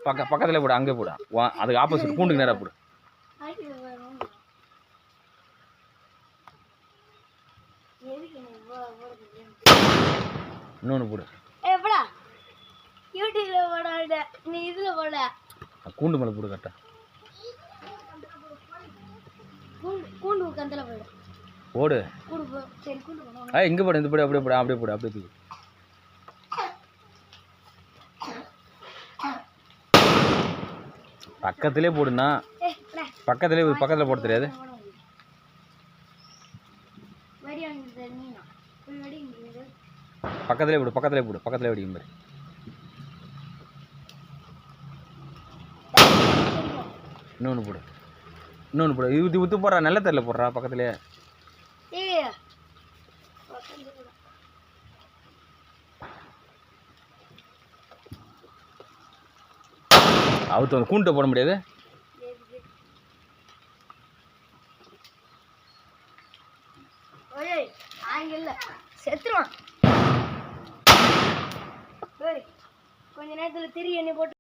பக்கத்துல போடு, அங்கே போடு. அதுக்கு ஆப்போசிட் கூண்டுக்கு நேராக போடு. இன்னொன்று போடு. கூண்டு மேலே போடு. கரெக்டா போடு. இங்கே போடு. இந்த போடு. அப்படியே போடு. அப்படியே போடு. அப்படியே தூக்கு. பக்கத்திலே போடுனா பக்கத்தில் போட தெரியாது. பக்கத்திலே போடு. பக்கத்திலே வெடிக்கும் பாரு. இன்னொன்று போடு. இது ஊத்து போடுறா. நல்ல தெரியல போடுறா. பக்கத்திலே அவுத்து வந்து கூண்டை போட முடியாது. செத்துருவான். கொஞ்ச நேரத்தில் திரி எண்ணெய் போட்டு